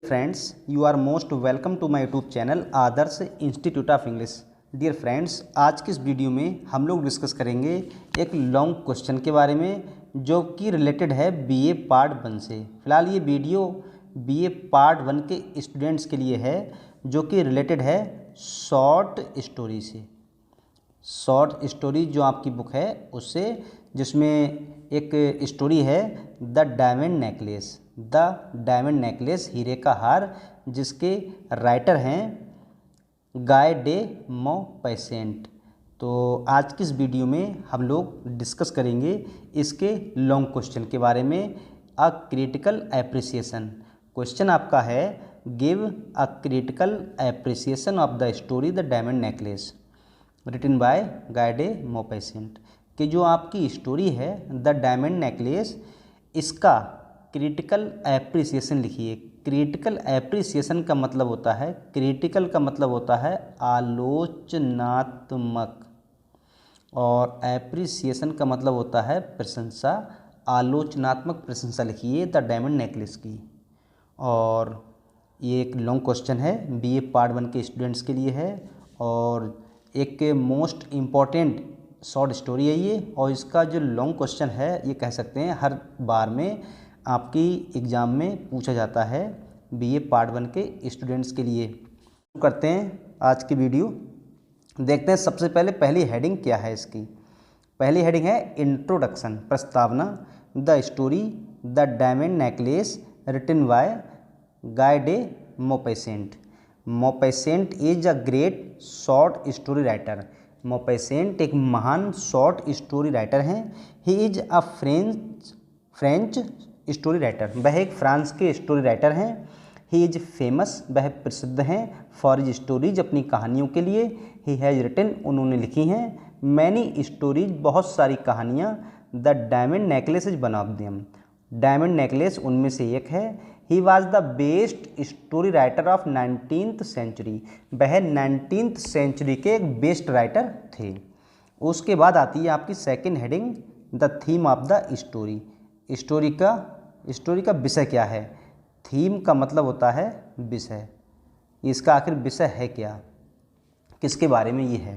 Friends, you are most welcome to my YouTube channel Adarsh institute of English. Dear friends, आज की इस video में हम लोग डिस्कस करेंगे एक लॉन्ग क्वेश्चन के बारे में जो कि रिलेटेड है बीए पार्ट 1 से। फिलहाल ये वीडियो बीए पार्ट 1 के स्टूडेंट्स के लिए है जो कि रिलेटेड है शॉर्ट स्टोरी से। शॉर्ट स्टोरी जो आपकी बुक है उससे, जिसमें एक स्टोरी है the diamond necklace. The diamond necklace, हीरे का हार, जिसके राइटर हैं गाय डे मॉपेसेंट। तो आज की इस वीडियो में हम लोग डिस्कस करेंगे इसके लॉन्ग क्वेश्चन के बारे में। अ क्रिटिकल एप्रिसिएशन क्वेश्चन आपका है, give a critical appreciation of the story the diamond necklace written by Guy de Maupassant. कि जो आपकी स्टोरी है द डायमंड नेकलेस, इसका क्रिटिकल एप्रिसिएशन लिखिए। क्रिटिकल एप्रिसिएशन का मतलब होता है, क्रिटिकल का मतलब होता है आलोचनात्मक, और एप्रिसिएशन का मतलब होता है प्रशंसा। आलोचनात्मक प्रशंसा लिखिए द डायमंड नेकलेस की। और ये एक लॉन्ग क्वेश्चन है, बीए पार्ट 1 के स्टूडेंट्स के लिए है और एक मोस्ट इम्पॉर्टेंट शॉर्ट स्टोरी है ये। और इसका जो लॉन्ग क्वेश्चन है, ये कह सकते हैं हर बार में आपकी एग्ज़ाम में पूछा जाता है बीए पार्ट 1 के स्टूडेंट्स के लिए। करते हैं आज की वीडियो, देखते हैं सबसे पहले पहली हेडिंग क्या है इसकी। पहली हेडिंग है इंट्रोडक्शन, प्रस्तावना। The story the diamond necklace written by Guy de Maupassant. Maupassant is a great short story writer. Maupassant एक महान शॉर्ट स्टोरी राइटर हैं। He is a French story writer, वह एक फ्रांस के स्टोरी राइटर हैं। He is famous, वह प्रसिद्ध हैं फॉर हिज स्टोरीज, अपनी कहानियों के लिए। ही हैज़ रिटन, उन्होंने लिखी हैं। मैनी स्टोरीज, बहुत सारी कहानियाँ। The diamond necklace is one of them, diamond necklace उनमें से एक है। He was the best story writer of 19th century, वह 19th सेंचुरी के एक बेस्ट राइटर थे। उसके बाद आती है आपकी second heading, the theme of the story. Story का विषय क्या है। थीम का मतलब होता है विषय, इसका आखिर विषय है क्या, किसके बारे में ये है।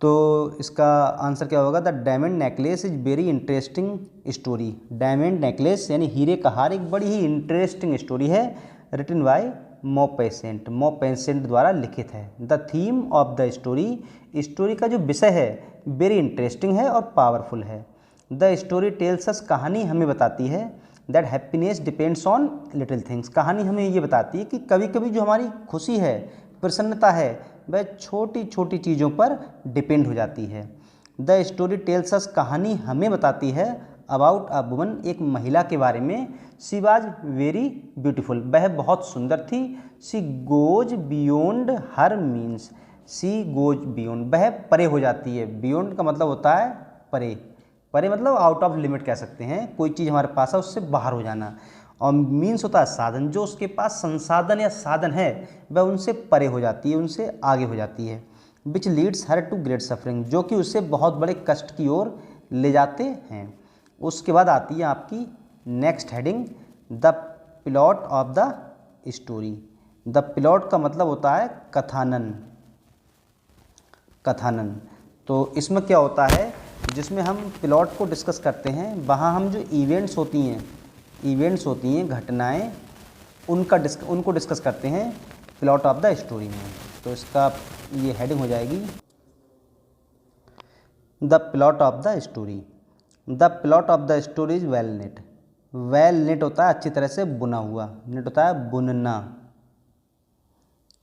तो इसका आंसर क्या होगा, the diamond necklace is very interesting story. Diamond necklace यानी हीरे का हार एक बड़ी ही इंटरेस्टिंग स्टोरी है, रिटन बाय मॉपेसेंट, मॉपेसेंट द्वारा लिखित है। The theme of the story का जो विषय है वेरी इंटरेस्टिंग है और पावरफुल है। द स्टोरी टेल्स अस, कहानी हमें बताती है, that happiness depends on little things, कहानी हमें ये बताती है कि कभी कभी जो हमारी खुशी है, प्रसन्नता है, वह छोटी छोटी चीज़ों पर डिपेंड हो जाती है। द स्टोरी टेल्स अस, कहानी हमें बताती है, अबाउट अ वुमन, एक महिला के बारे में। शी वाज वेरी ब्यूटीफुल, वह बहुत सुंदर थी। She goes beyond her means, she goes beyond, वह परे हो जाती है। बियॉन्ड का मतलब होता है परे, परे मतलब आउट ऑफ लिमिट कह सकते हैं, कोई चीज़ हमारे पास है उससे बाहर हो जाना। और मीन्स होता है साधन, जो उसके पास संसाधन या साधन है वह उनसे परे हो जाती है, उनसे आगे हो जाती है। Which leads her to great suffering, जो कि उसे बहुत बड़े कष्ट की ओर ले जाते हैं। उसके बाद आती है आपकी next heading, the plot of the story. The plot का मतलब होता है कथानन, कथानन। तो इसमें क्या होता है, जिसमें हम प्लॉट को डिस्कस करते हैं, वहाँ हम जो इवेंट्स होती हैं, घटनाएं, उनको डिस्कस करते हैं प्लॉट ऑफ द स्टोरी में। तो इसका ये हेडिंग हो जाएगी the plot of the story. The plot of the story is well net. Well net होता है अच्छी तरह से बुना हुआ, नेट होता है बुनना।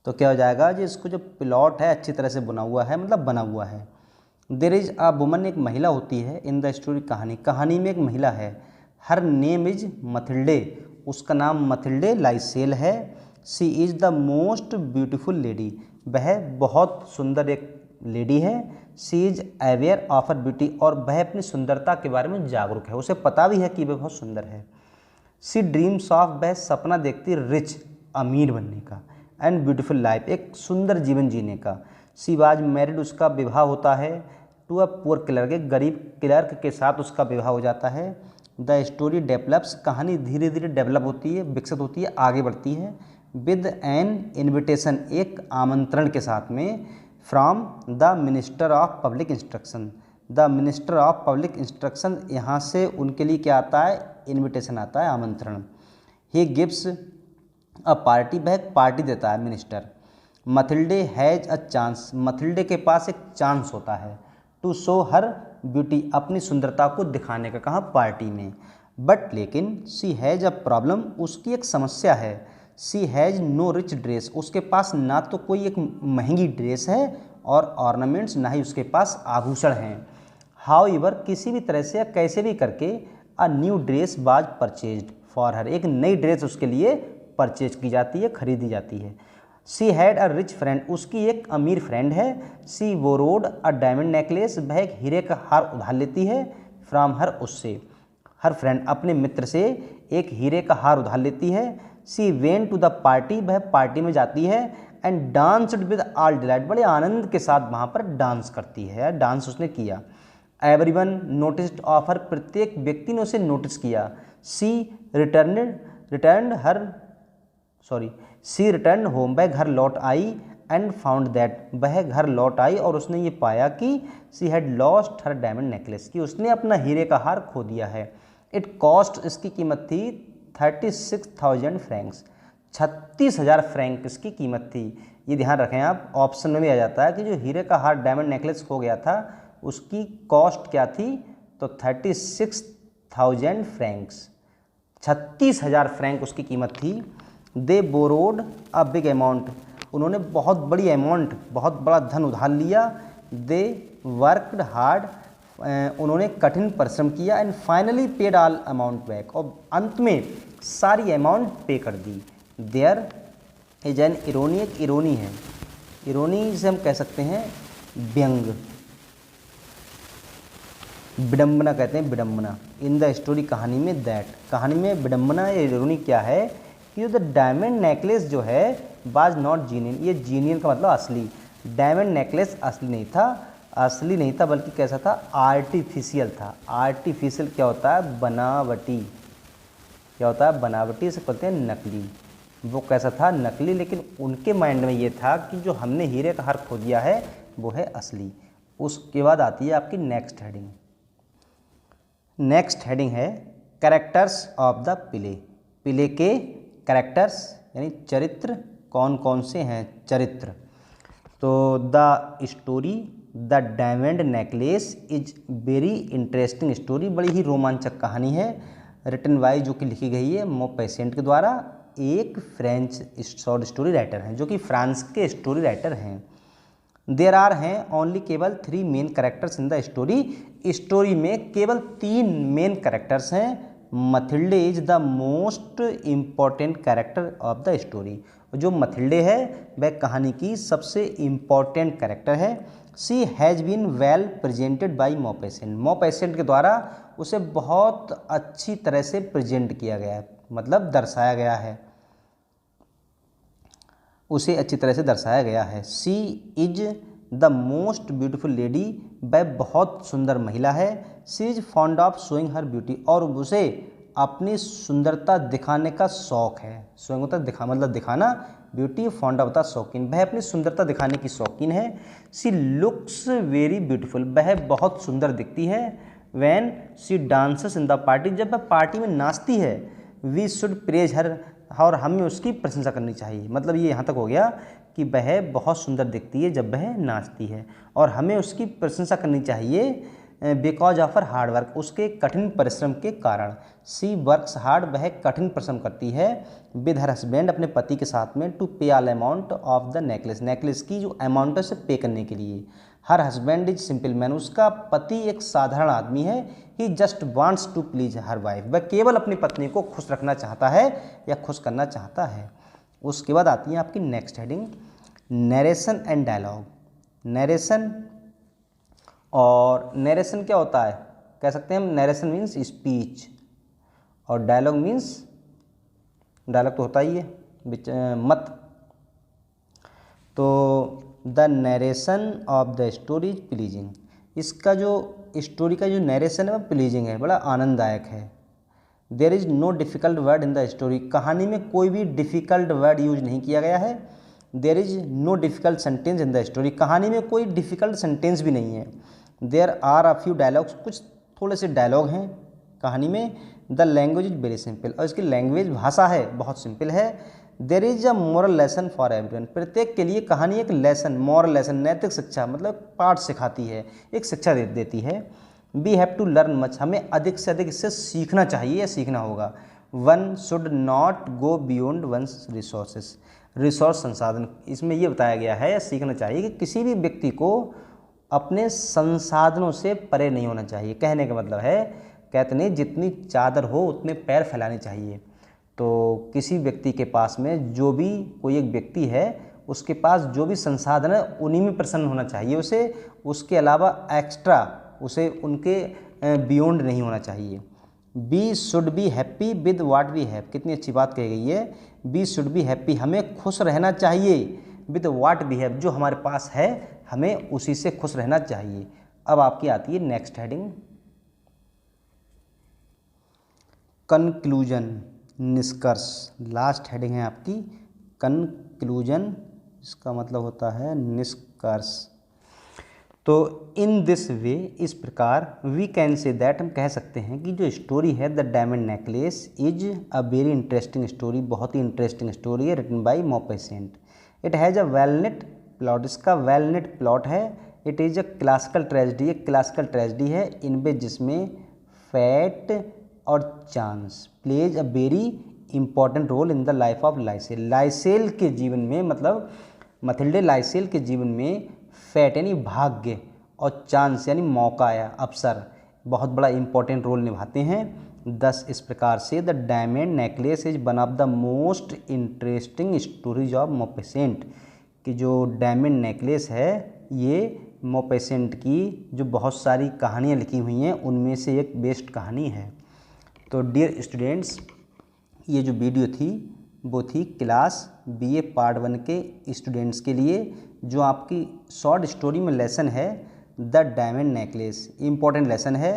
तो क्या हो जाएगा जी, इसको जो प्लॉट है अच्छी तरह से बुना हुआ है, मतलब बना हुआ है। देयर इज अ वुमन, एक महिला होती है। इन द स्टोरी, कहानी में एक महिला है। हर नेम इज मथिल्डे, उसका नाम मथिल्डे लाइसेल है। She is the most beautiful lady, वह बहुत सुंदर एक लेडी है। She is aware of her beauty, और वह अपनी सुंदरता के बारे में जागरूक है, उसे पता भी है कि वह बहुत सुंदर है। शी ड्रीम्स ऑफ, वह सपना देखती रिच, अमीर बनने का। एंड ब्यूटीफुल लाइफ, एक सुंदर जीवन जीने का। शी वाज मैरिड, उसका विवाह होता है टू अ पुअर क्लर्क, एक गरीब क्लर्क के साथ उसका विवाह हो जाता है। द स्टोरी डेवलप्स, कहानी धीरे धीरे डेवलप होती है, विकसित होती है, आगे बढ़ती है। विद एन इन्विटेशन, एक आमंत्रण के साथ में। From the minister of public instruction, the minister of public instruction, यहाँ से उनके लिए क्या आता है, इन्विटेशन आता है, आमंत्रण। ही गिव्स अ पार्टी, वह एक पार्टी देता है minister. Mathilde has a chance, Mathilde के पास एक चांस होता है टू शो हर ब्यूटी, अपनी सुंदरता को दिखाने का, कहाँ, पार्टी में। बट लेकिन शी हैज़ अ प्रॉब्लम, उसकी एक समस्या है। She has no rich dress, उसके पास ना तो कोई एक महंगी ड्रेस है और ऑर्नामेंट्स, ना ही उसके पास आभूषण हैं। हाउएवर, किसी भी तरह से या कैसे भी करके a new dress was purchased for her, एक नई ड्रेस उसके लिए परचेज की जाती है, खरीदी जाती है। She had a rich friend, उसकी एक अमीर फ्रेंड है। She borrowed a diamond necklace, वह एक हीरे का हार उधार लेती है। फ्रॉम हर, उससे, हर फ्रेंड, अपने मित्र से एक हीरे का हार उधार लेती है। She went to the party, वह पार्टी में जाती है। And danced with all delight, बड़े आनंद के साथ वहाँ पर डांस करती है, डांस उसने किया। एवरीवन नोटिस्ड ऑफ हर, प्रत्येक व्यक्ति ने उसे नोटिस किया। शी रिटर्न होम, वह घर लौट आई। एंड फाउंड दैट, वह घर लौट आई और उसने ये पाया कि she had lost her diamond necklace, कि उसने अपना हीरे का हार खो दिया है। इट कॉस्ट, इसकी कीमत थी 36,000 फ्रैंक्स, 36,000 फ्रैंक इसकी कीमत थी। ये ध्यान रखें आप, ऑप्शन में भी आ जाता है कि जो हीरे का हार डायमंड नेकलेस खो गया था उसकी कॉस्ट क्या थी, तो 36,000 फ्रैंक्स, 36,000 फ्रैंक उसकी कीमत थी। दे बोरोड अ बिग अमाउंट, उन्होंने बहुत बड़ी अमाउंट, बहुत बड़ा धन उधार लिया। दे वर्कड हार्ड, उन्होंने कठिन परिश्रम किया। And finally paid all amount back, और अंत में सारी अमाउंट पे कर दी। देयर इज एन इरोनी, एक इरोनी है, इरोनी से हम कह सकते हैं व्यंग, विडम्बना कहते हैं, विडम्बना। इन द स्टोरी, कहानी में, दैट, कहानी में विडम्बना या इरोनी क्या है कि द डायमंड नेकलेस जो है वाज नॉट जीनियन, ये जीनियन का मतलब असली, डायमंड नेकलेस असली नहीं था, असली नहीं था, बल्कि कैसा था, आर्टिफिशियल था। आर्टिफिशियल क्या होता है, बनावटी, क्या होता है, बनावटी, से कहते हैं नकली। वो कैसा था, नकली, लेकिन उनके माइंड में ये था कि जो हमने हीरे का हार खो दिया है वो है असली। उसके बाद आती है आपकी नेक्स्ट हेडिंग। नेक्स्ट हेडिंग है characters of the play, play के कैरेक्टर्स यानी चरित्र कौन कौन से हैं, चरित्र। तो the story the diamond necklace is very interesting story, बड़ी ही रोमांचक कहानी है। रिटन बाय, जो कि लिखी गई है मॉपेसेंट के द्वारा, एक फ्रेंच शॉर्ट स्टोरी राइटर हैं, जो कि फ्रांस के स्टोरी राइटर हैं। देर आर हैं ओनली, केवल 3 main characters in the story, story में केवल 3 मेन कैरेक्टर्स हैं। Mathilde is the most important character of the story, जो मथिल्डे है वह कहानी की सबसे इम्पॉर्टेंट कैरेक्टर है। She has been well presented by Maupassant, Maupassant के द्वारा उसे बहुत अच्छी तरह से प्रेजेंट किया गया है, मतलब दर्शाया गया है, उसे अच्छी तरह से दर्शाया गया है। She is the most beautiful lady, वह बहुत सुंदर महिला है। She is fond of showing her beauty, और उसे अपनी सुंदरता दिखाने का शौक है। शोइंग होता है दिखा, मतलब दिखाना, ब्यूटी, फॉन्ड ऑफ होता शौकीन, वह अपनी सुंदरता दिखाने की शौकीन है। सी लुक्स वेरी ब्यूटीफुल, वह बहुत सुंदर दिखती है। When she dances in the party, जब वह पार्टी में नाचती है। वी शुड प्रेज हर, और हमें उसकी प्रशंसा करनी चाहिए। मतलब ये यहाँ तक हो गया कि वह बहुत सुंदर दिखती है जब वह नाचती है, और हमें उसकी प्रशंसा करनी चाहिए because of her hard work, उसके कठिन परिश्रम के कारण। सी वर्क्स हार्ड, वह कठिन परिश्रम करती है। विद हर हस्बैंड, अपने पति के साथ में। To pay all amount of the necklace, necklace की जो अमाउंट है उसे पे करने के लिए। Her husband is simple man, उसका पति एक साधारण आदमी है। He just wants to please her wife, वह केवल अपनी पत्नी को खुश रखना चाहता है या खुश करना चाहता है। उसके बाद आती है आपकी next heading, narration and dialogue. Narration, और नरेशन क्या होता है, कह सकते हैं हम, नरेशन मीन्स स्पीच, और डायलॉग मीन्स, डायलॉग तो होता ही है मत, तो the narration of the story is pleasing, इसका जो स्टोरी का जो नरेशन है वो प्लीजिंग है, बड़ा आनंददायक है। There is no difficult word in the story, कहानी में कोई भी डिफ़िकल्ट वर्ड यूज नहीं किया गया है। There is no difficult sentence in the story, कहानी में कोई डिफ़िकल्ट सेंटेंस भी नहीं है। There are a few dialogues, कुछ थोड़े से डायलॉग हैं कहानी में। The language is very simple, और इसकी लैंग्वेज भाषा है बहुत सिंपल है। There is a moral lesson for everyone, प्रत्येक के लिए कहानी एक लेसन, मॉरल लेसन, नैतिक शिक्षा, मतलब पाठ सिखाती है, एक शिक्षा देती है। We have to learn much, हमें अधिक से अधिक इससे सीखना चाहिए या सीखना होगा। One should not go beyond one's resources, resource संसाधन, इसमें ये बताया गया है या सीखना चाहिए कि किसी भी व्यक्ति को अपने संसाधनों से परे नहीं होना चाहिए। कहने का मतलब है, कहते नहीं जितनी चादर हो उतने पैर फैलाने चाहिए। तो किसी व्यक्ति के पास में जो भी कोई एक व्यक्ति है उसके पास जो भी संसाधन है उन्हीं में प्रसन्न होना चाहिए उसे, उसके अलावा एक्स्ट्रा उसे उनके बियॉन्ड नहीं होना चाहिए। We should be happy with what we have, कितनी अच्छी बात कही गई है। बी शुड बी हैप्पी, हमें खुश रहना चाहिए विद व्हाट वी हैव, जो हमारे पास है हमें उसी से खुश रहना चाहिए। अब आपकी आती है नेक्स्ट हेडिंग, कंक्लूजन, निष्कर्ष। लास्ट हेडिंग है आपकी कंक्लूजन, इसका मतलब होता है निष्कर्ष। तो इन दिस वे, इस प्रकार, वी कैन से दैट, हम कह सकते हैं कि जो स्टोरी है the diamond necklace is a very interesting story, बहुत ही इंटरेस्टिंग स्टोरी है, written by Maupassant. It has a well knit plot, इसका वेल निट प्लॉट है। It is a classical tragedy, एक क्लासिकल ट्रेजेडी है इन वे जिसमें fate और chance plays a very important role in the life of Loisel, Loisel के जीवन में, मतलब मथिल्डे लाइसेल के जीवन में फैट यानी भाग्य और चांस यानी मौका या अवसर बहुत बड़ा इंपॉर्टेंट रोल निभाते हैं। दस इस प्रकार से the diamond necklace is one of the most interesting stories of Maupassant, कि जो डायमंड नेकलेस है ये मॉपेसेंट की जो बहुत सारी कहानियाँ लिखी हुई हैं उनमें से एक बेस्ट कहानी है। तो डियर स्टूडेंट्स, ये जो वीडियो थी वो थी क्लास बीए पार्ट 1 के स्टूडेंट्स के लिए, जो आपकी शॉर्ट स्टोरी में लेसन है the diamond necklace, important lesson है।